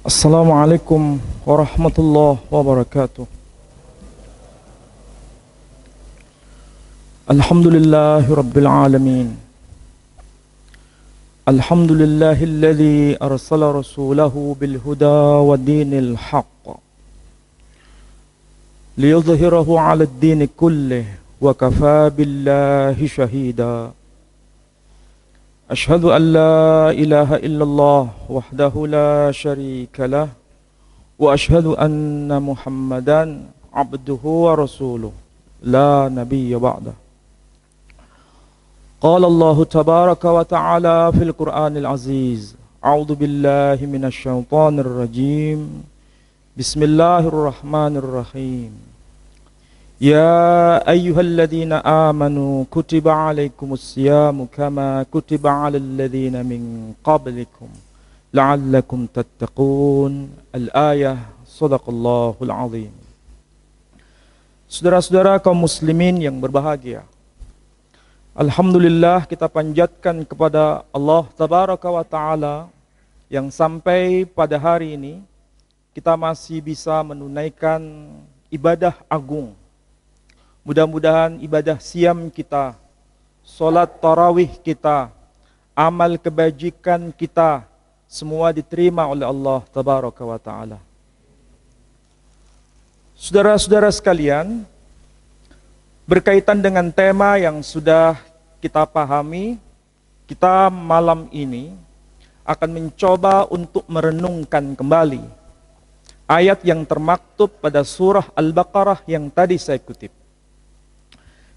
Assalamualaikum warahmatullahi wabarakatuh. Alhamdulillahi rabbil alamin. Alhamdulillahilladzi arsala rasulahu bil huda wa dinil haqq liyudhhirahu 'ala ad-din kullih wa kafaa billahi shahida. Ashhadu an la ilaha illallah wahdahu la syarika lah wa ashhadu anna Muhammadan abduhu wa rasuluh la nabiyya ba'dah. Qala Allah tabaraka wa ta'ala fil Qur'anil aziz. A'udzu billahi minasy syaithanir rajim. Bismillahirrahmanirrahim. Ya ayyuhalladzina amanu kutiba alaikumus siyamu kama kutiba alal ladzina min qablikum la'allakum tattaqun. Al-ayah. Shadaqallahul azim. Saudara-saudara kaum muslimin yang berbahagia, alhamdulillah kita panjatkan kepada Allah tabaraka wa ta'ala yang sampai pada hari ini kita masih bisa menunaikan ibadah agung. Mudah-mudahan ibadah siam kita, solat tarawih kita, amal kebajikan kita, semua diterima oleh Allah tabaraka wa ta'ala. Saudara-saudara sekalian, berkaitan dengan tema yang sudah kita pahami, kita malam ini akan mencoba untuk merenungkan kembali ayat yang termaktub pada surah Al-Baqarah yang tadi saya kutip.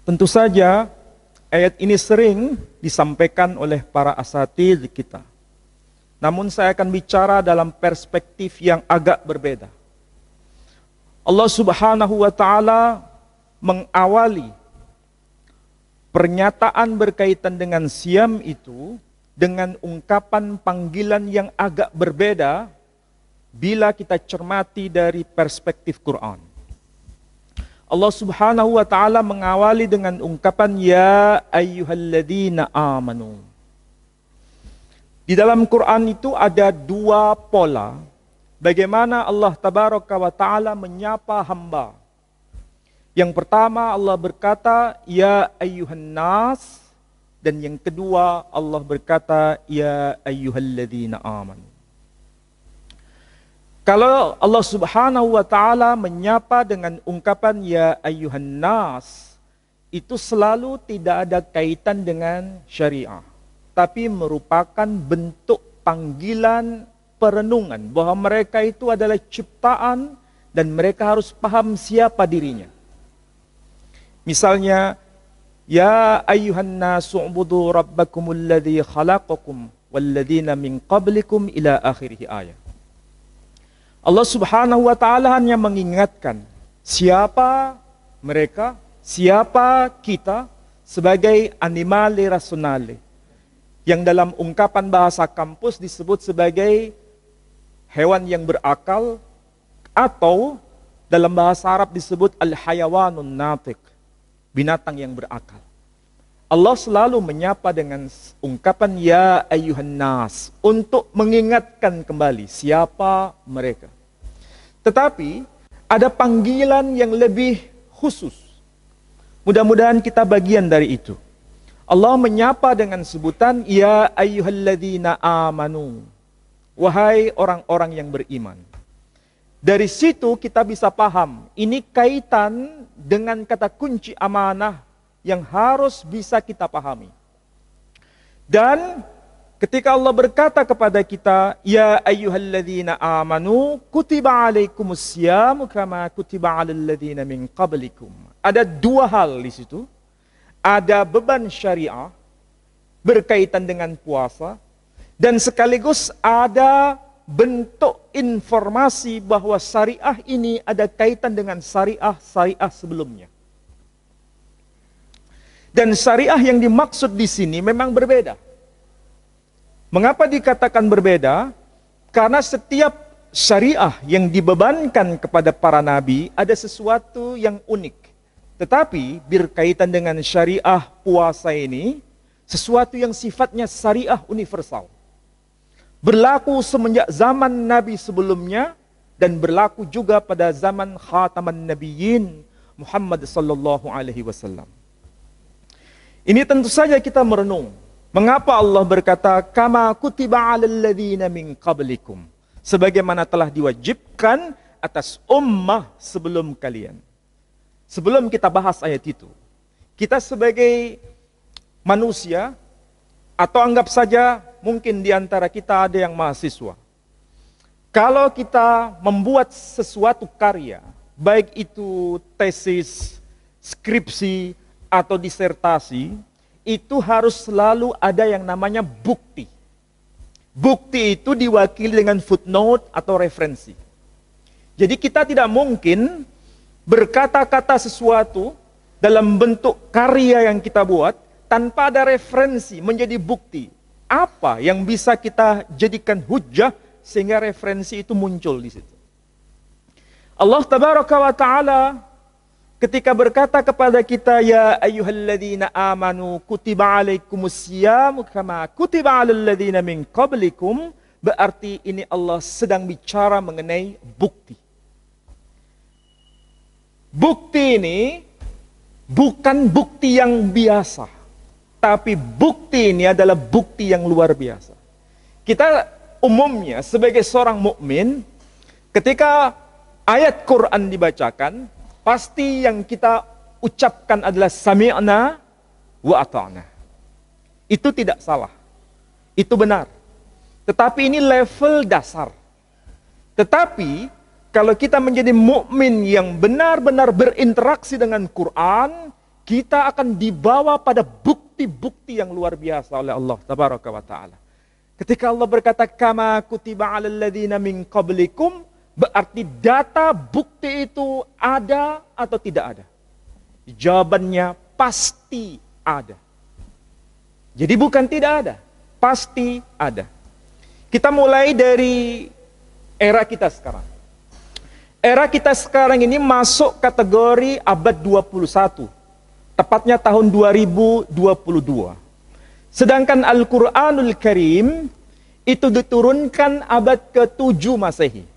Tentu saja ayat ini sering disampaikan oleh para asatidz kita. Namun saya akan bicara dalam perspektif yang agak berbeda. Allah Subhanahu wa ta'ala mengawali pernyataan berkaitan dengan siam itu dengan ungkapan panggilan yang agak berbeda bila kita cermati dari perspektif Quran. Allah Subhanahu wa ta'ala mengawali dengan ungkapan ya ayyuhalladzina amanu. Di dalam Quran itu ada dua pola bagaimana Allah tabaraka wa ta'ala menyapa hamba. Yang pertama Allah berkata ya ayyuhan nas, dan yang kedua Allah berkata ya ayyuhalladzina amanu. Kalau Allah Subhanahu wa ta'ala menyapa dengan ungkapan ya ayyuhan nas, itu selalu tidak ada kaitan dengan syariah, tapi merupakan bentuk panggilan perenungan bahwa mereka itu adalah ciptaan dan mereka harus paham siapa dirinya. Misalnya ya ayyuhan nasu ubudu rabbakumul ladzi khalaqakum walladzina min qablikum ila akhirih ayat. Allah Subhanahu wa ta'ala hanya mengingatkan siapa mereka, siapa kita sebagai animale rationale, yang dalam ungkapan bahasa kampus disebut sebagai hewan yang berakal, atau dalam bahasa Arab disebut al-hayawanun natiq, binatang yang berakal. Allah selalu menyapa dengan ungkapan ya ayyuhan nas untuk mengingatkan kembali siapa mereka. Tetapi ada panggilan yang lebih khusus. Mudah-mudahan kita bagian dari itu. Allah menyapa dengan sebutan ya ayyuhalladzina amanu. Wahai orang-orang yang beriman. Dari situ kita bisa paham ini kaitan dengan kata kunci amanah yang harus bisa kita pahami. Dan ketika Allah berkata kepada kita, ya ayyuhalladzina amanu, kutiba alaikumusyamu kama kutiba alal ladzina min qablikum. Ada dua hal di situ. Ada beban syariah berkaitan dengan puasa, dan sekaligus ada bentuk informasi bahwa syariah ini ada kaitan dengan syariah sebelumnya. Dan syariah yang dimaksud di sini memang berbeda. Mengapa dikatakan berbeda? Karena setiap syariah yang dibebankan kepada para nabi ada sesuatu yang unik. Tetapi berkaitan dengan syariah puasa ini, sesuatu yang sifatnya syariah universal. berlaku semenjak zaman Nabi sebelumnya, dan berlaku juga pada zaman Khataman Nabiyyin Muhammad sallallahu alaihi wasallam. Ini tentu saja kita merenung. Mengapa Allah berkata, kama kutiba 'alal ladzina min qablikum, sebagaimana telah diwajibkan atas ummah sebelum kalian. Sebelum kita bahas ayat itu, kita sebagai manusia, atau anggap saja mungkin di antara kita ada yang mahasiswa. Kalau kita membuat sesuatu karya, baik itu tesis, skripsi, atau disertasi, itu harus selalu ada yang namanya bukti. Bukti itu diwakili dengan footnote atau referensi. Jadi kita tidak mungkin berkata-kata sesuatu dalam bentuk karya yang kita buat tanpa ada referensi menjadi bukti. Apa yang bisa kita jadikan hujjah sehingga referensi itu muncul di situ. Allah tabaraka wa ta'ala ketika berkata kepada kita, ya ayyuhalladzina amanu kutiba alaikumusiyam kama kutiba alal ladzina min qablikum, berarti ini Allah sedang bicara mengenai bukti. Bukti ini bukan bukti yang biasa, tapi bukti ini adalah bukti yang luar biasa. Kita umumnya sebagai seorang mukmin, ketika ayat Quran dibacakan, pasti yang kita ucapkan adalah sami'na wa ata'na. Itu tidak salah. Itu benar. Tetapi ini level dasar. Tetapi kalau kita menjadi mukmin yang benar-benar berinteraksi dengan Quran, kita akan dibawa pada bukti-bukti yang luar biasa oleh Allah tabaraka wa ta'ala. Ketika Allah berkata kama kutiba 'alal ladzina min qablikum, berarti data bukti itu ada atau tidak ada? Jawabannya pasti ada. Jadi bukan tidak ada, pasti ada. Kita mulai dari era kita sekarang. Era kita sekarang ini masuk kategori abad 21. Tepatnya tahun 2022. Sedangkan Al-Quranul Karim itu diturunkan abad ke-7 Masehi.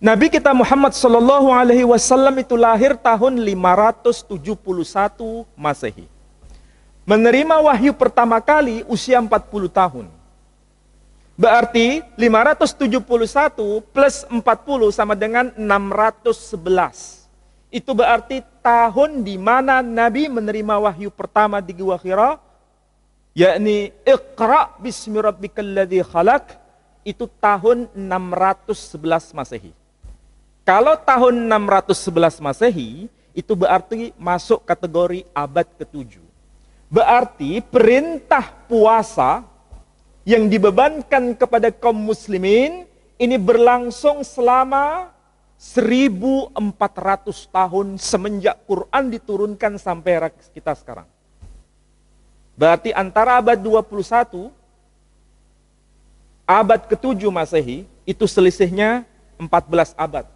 Nabi kita Muhammad sallallahu alaihi wasallam itu lahir tahun 571 Masehi. Menerima wahyu pertama kali usia 40 tahun. Berarti 571 plus 40 sama dengan 611. Itu berarti tahun di mana Nabi menerima wahyu pertama di Gua Hira, yakni Iqra bismi rabbikal ladzi khalaq, itu tahun 611 Masehi. Kalau tahun 611 Masehi, itu berarti masuk kategori abad ke-7. Berarti perintah puasa yang dibebankan kepada kaum muslimin ini berlangsung selama 1400 tahun semenjak Quran diturunkan sampai era kita sekarang. Berarti antara abad 21, abad ke-7 Masehi, itu selisihnya 14 abad.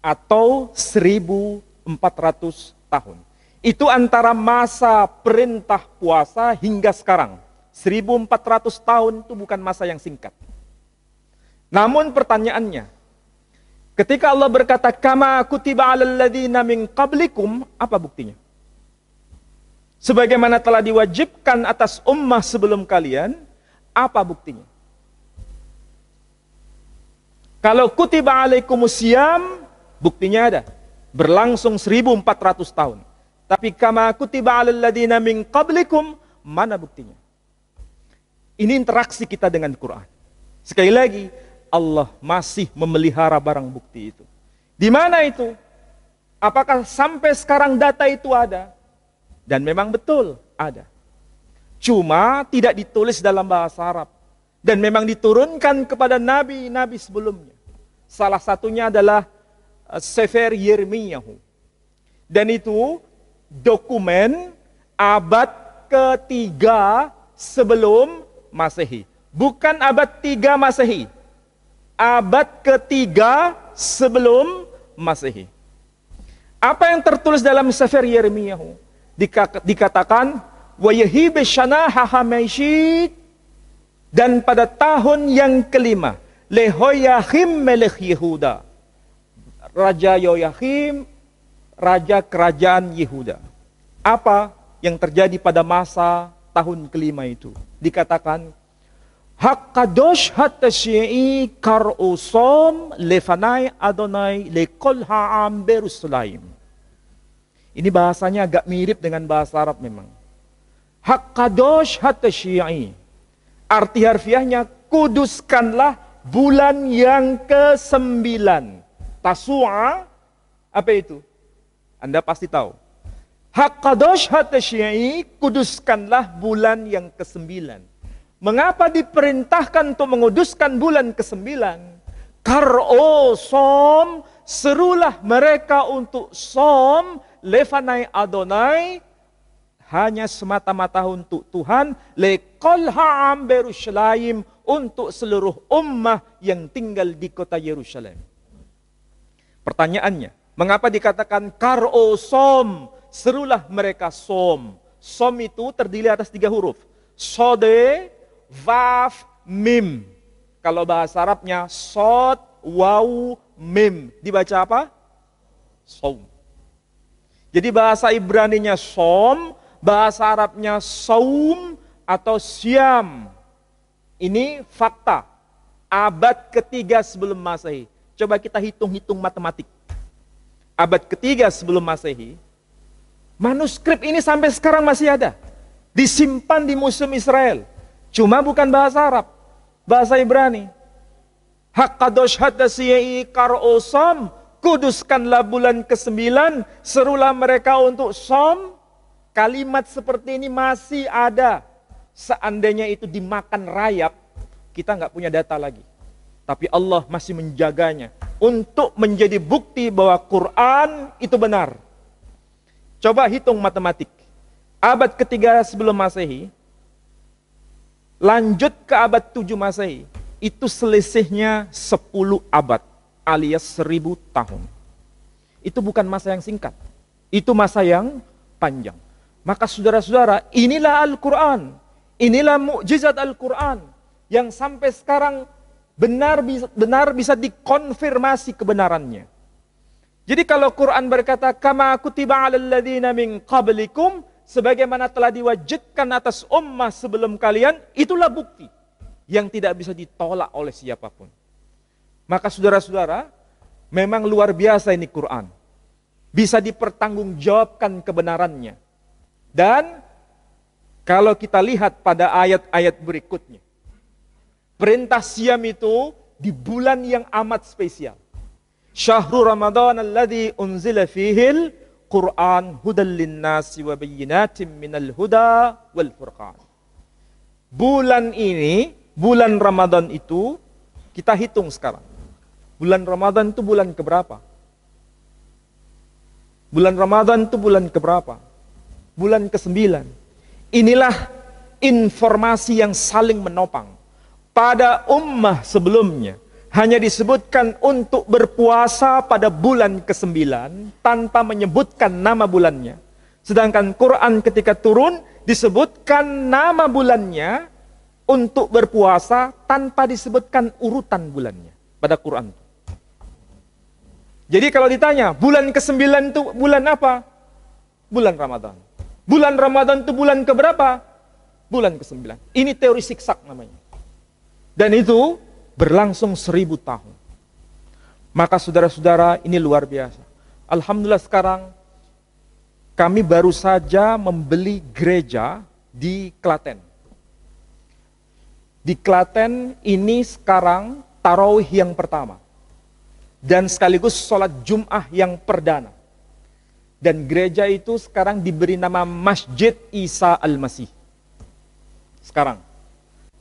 Atau 1400 tahun. Itu antara masa perintah puasa hingga sekarang. 1400 tahun itu bukan masa yang singkat. Namun pertanyaannya, ketika Allah berkata, kama kutiba 'alal ladzina min qablikum, apa buktinya? Sebagaimana telah diwajibkan atas ummah sebelum kalian, apa buktinya? Kalau kutiba alaikumusiyam, buktinya ada. Berlangsung 1400 tahun. Tapi kama kutiba 'alal ladzina min qablikum, mana buktinya? Ini interaksi kita dengan Quran. Sekali lagi, Allah masih memelihara barang bukti itu. Di mana itu? Apakah sampai sekarang data itu ada? Dan memang betul ada. Cuma tidak ditulis dalam bahasa Arab. Dan memang diturunkan kepada nabi-nabi sebelumnya. Salah satunya adalah Sefer Yirmiyahu. Dan itu dokumen abad ke-3 sebelum Masehi. Bukan abad 3 Masehi. Abad ke-3 sebelum Masehi. Apa yang tertulis dalam Sefer Yirmiyahu? Dikatakan wa yahibu shanaha hamaisyid Dan pada tahun yang kelima, Lehoyahim melek Yehuda. Raja Yoyahim, raja kerajaan Yehuda. Apa yang terjadi pada masa tahun kelima itu? Dikatakan, Hakadosh hatasyi'i kar'usom lefanai Adonai lekol ha'am berusulaim. Ini bahasanya agak mirip dengan bahasa Arab memang. Hakadosh hatasyi'i. Arti harfiahnya, kuduskanlah bulan yang ke-9. Tasu'a, apa itu? Anda pasti tahu. Hakadosh hatasyi'i, kuduskanlah bulan yang ke-9. Mengapa diperintahkan untuk menguduskan bulan ke-9? Kar'o som, serulah mereka untuk som, lefanai Adonai, hanya semata-mata untuk Tuhan, lekol ha'am berushalayim, untuk seluruh ummah yang tinggal di kota Yerusalem. Pertanyaannya, mengapa dikatakan kar'o som, serulah mereka som? Som itu terdiri atas 3 huruf. Sode, Vav, Mim. Kalau bahasa Arabnya Sod, Waw, Mim. Dibaca apa? Som. Jadi bahasa Ibraninya Som, bahasa Arabnya Saum atau Syam. Ini fakta. Abad ketiga sebelum Masehi. Coba kita hitung-hitung matematik. Abad ketiga sebelum Masehi. Manuskrip ini sampai sekarang masih ada. Disimpan di Museum Israel. Cuma bukan bahasa Arab, bahasa Ibrani. Hakadosh hadasiyai kar'osam, kuduskanlah bulan ke-9, serulah mereka untuk som. Kalimat seperti ini masih ada. Seandainya itu dimakan rayap, kita nggak punya data lagi. Tapi Allah masih menjaganya untuk menjadi bukti bahwa Quran itu benar. Coba hitung matematik. Abad ketiga sebelum Masehi, lanjut ke abad 7 Masehi, itu selisihnya 10 abad alias 1000 tahun. Itu bukan masa yang singkat, itu masa yang panjang. Maka saudara-saudara, inilah Al-Quran, inilah mukjizat Al-Quran yang sampai sekarang benar bisa dikonfirmasi kebenarannya. Jadi kalau Quran berkata kama kutiba 'alal ladzina min qablikum, sebagaimana telah diwajibkan atas ummah sebelum kalian, itulah bukti yang tidak bisa ditolak oleh siapapun. Maka saudara-saudara, memang luar biasa ini Quran. Bisa dipertanggungjawabkan kebenarannya. Dan kalau kita lihat pada ayat-ayat berikutnya, perintah siam itu di bulan yang amat spesial. Syahrul Ramadan alladzi unzila fihil Quran hudal linnasi wa bayyinatin minal huda wal furqan. Bulan ini, bulan Ramadan itu, kita hitung sekarang. Bulan Ramadan itu bulan keberapa? Bulan Ramadan itu bulan keberapa? Bulan ke-9. Inilah informasi yang saling menopang. Pada ummah sebelumnya, hanya disebutkan untuk berpuasa pada bulan ke-9 tanpa menyebutkan nama bulannya. Sedangkan Quran ketika turun disebutkan nama bulannya untuk berpuasa tanpa disebutkan urutan bulannya pada Quran. Jadi kalau ditanya, bulan ke-9 itu bulan apa? Bulan Ramadan. Bulan Ramadan itu bulan keberapa? Bulan ke-9. Ini teori siksak namanya. Dan itu berlangsung 1000 tahun. Maka saudara-saudara, ini luar biasa. Alhamdulillah sekarang kami baru saja membeli gereja di Klaten. Di Klaten ini sekarang tarawih yang pertama. Dan sekaligus sholat Jum'ah yang perdana. Dan gereja itu sekarang diberi nama Masjid Isa Al-Masih. Sekarang.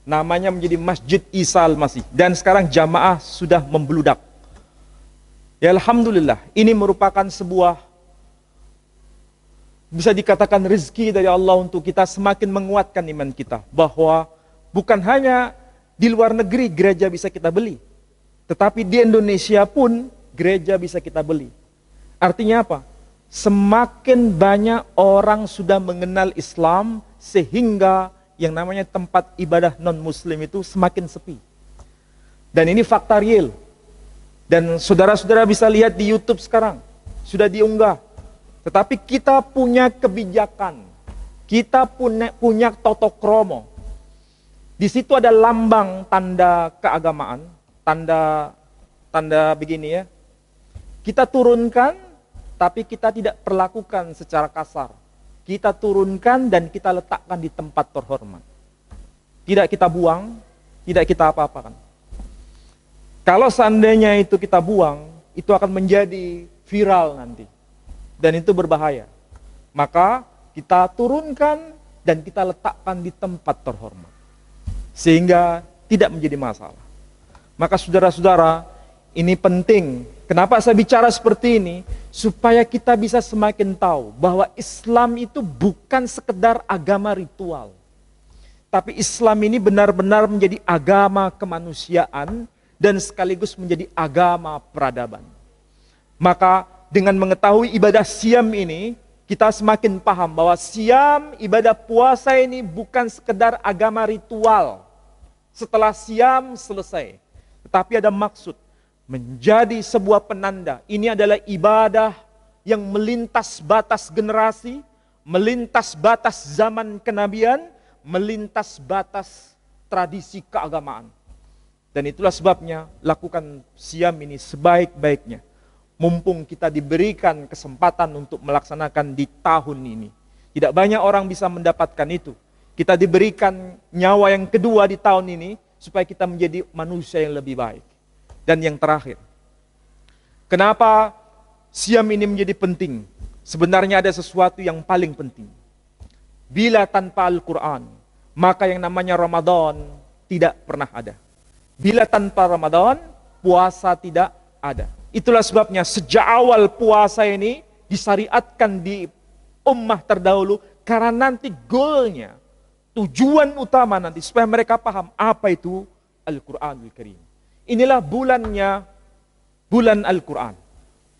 Namanya menjadi Masjid Isa Al-Masih. Dan sekarang jamaah sudah membludak. Ya Alhamdulillah, ini merupakan sebuah, bisa dikatakan rezeki dari Allah untuk kita semakin menguatkan iman kita. Bahwa bukan hanya di luar negeri gereja bisa kita beli. Tetapi di Indonesia pun gereja bisa kita beli. Artinya apa? Semakin banyak orang sudah mengenal Islam sehingga yang namanya tempat ibadah non-muslim itu semakin sepi. Dan ini fakta real. Dan saudara-saudara bisa lihat di YouTube sekarang, sudah diunggah. Tetapi kita punya kebijakan, kita punya toto kromo. Di situ ada lambang tanda keagamaan, tanda begini ya. Kita turunkan, tapi kita tidak perlakukan secara kasar. Kita turunkan dan kita letakkan di tempat terhormat. Tidak kita buang, tidak kita apa-apakan. Kalau seandainya itu kita buang, itu akan menjadi viral nanti. Dan itu berbahaya. Maka kita turunkan dan kita letakkan di tempat terhormat. Sehingga tidak menjadi masalah. Maka saudara-saudara, ini penting. Kenapa saya bicara seperti ini? Supaya kita bisa semakin tahu bahwa Islam itu bukan sekedar agama ritual. Tapi Islam ini benar-benar menjadi agama kemanusiaan dan sekaligus menjadi agama peradaban. Maka dengan mengetahui ibadah siam ini, kita semakin paham bahwa siam, ibadah puasa ini bukan sekedar agama ritual. Setelah siam selesai. Tetapi ada maksud. Menjadi sebuah penanda. Ini adalah ibadah yang melintas batas generasi, melintas batas zaman kenabian, melintas batas tradisi keagamaan. Dan itulah sebabnya lakukan siam ini sebaik-baiknya. Mumpung kita diberikan kesempatan untuk melaksanakan di tahun ini. Tidak banyak orang bisa mendapatkan itu. Kita diberikan nyawa yang kedua di tahun ini supaya kita menjadi manusia yang lebih baik. Dan yang terakhir, kenapa siam ini menjadi penting? Sebenarnya ada sesuatu yang paling penting. Bila tanpa Al-Quran, maka yang namanya Ramadan tidak pernah ada. Bila tanpa Ramadan, puasa tidak ada. Itulah sebabnya sejak awal puasa ini disyariatkan di ummah terdahulu, karena nanti goalnya, tujuan utama nanti supaya mereka paham apa itu Al-Quranul Karim. Inilah bulannya, bulan Al-Quran.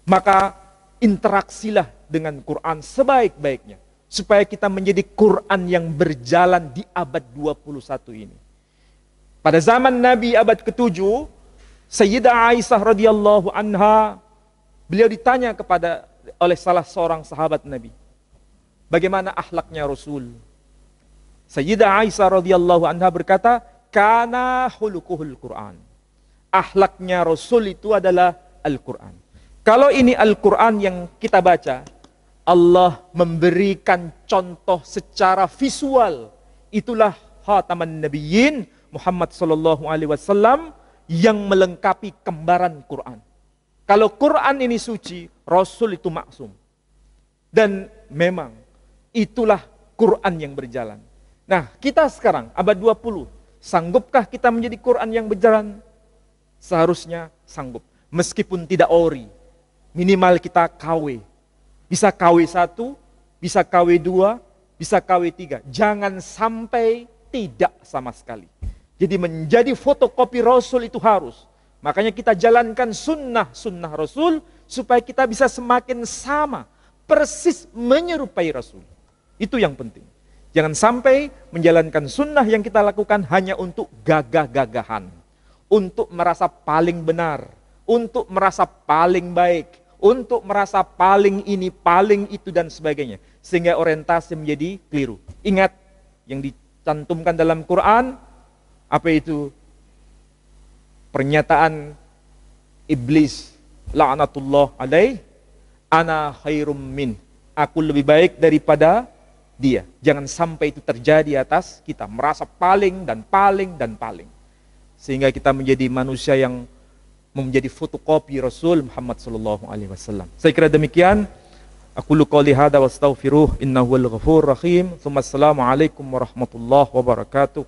Maka interaksilah dengan Quran sebaik-baiknya. Supaya kita menjadi Quran yang berjalan di abad 21 ini. Pada zaman Nabi abad ke-7, Sayyidah Aisyah radhiyallahu anha, beliau ditanya oleh salah seorang sahabat Nabi. Bagaimana akhlaknya Rasul? Sayyidah Aisyah radhiyallahu anha berkata, kana khuluquhul Quran. Akhlaknya Rasul itu adalah Al-Quran. Kalau ini Al-Quran yang kita baca, Allah memberikan contoh secara visual. Itulah khataman nabiyyin Muhammad sallallahu alaihi wasallam yang melengkapi kembaran Quran. Kalau Quran ini suci, Rasul itu maksum. Dan memang itulah Quran yang berjalan. Nah, kita sekarang abad 20, sanggupkah kita menjadi Quran yang berjalan? Seharusnya sanggup. Meskipun tidak ori. Minimal kita KW. Bisa KW 1, bisa KW 2, bisa KW 3. Jangan sampai tidak sama sekali. Jadi menjadi fotokopi Rasul itu harus. Makanya kita jalankan sunnah Rasul supaya kita bisa semakin sama. Persis menyerupai Rasul. Itu yang penting. Jangan sampai menjalankan sunnah yang kita lakukan hanya untuk gagah-gagahan. Untuk merasa paling benar, untuk merasa paling baik, untuk merasa paling ini, paling itu dan sebagainya. Sehingga orientasi menjadi keliru. Ingat yang dicantumkan dalam Quran, apa itu? Pernyataan iblis, la'natullah alaih, ana khairum min. Aku lebih baik daripada dia. Jangan sampai itu terjadi atas kita. Merasa paling dan paling dan paling. Sehingga kita menjadi manusia yang menjadi fotokopi Rasul Muhammad sallallahu alaihi wasallam. Saya kira demikian. Aku qouli hadza wa astaghfiruh innahu wal ghafurur rahim. Assalamualaikum warahmatullahi wabarakatuh.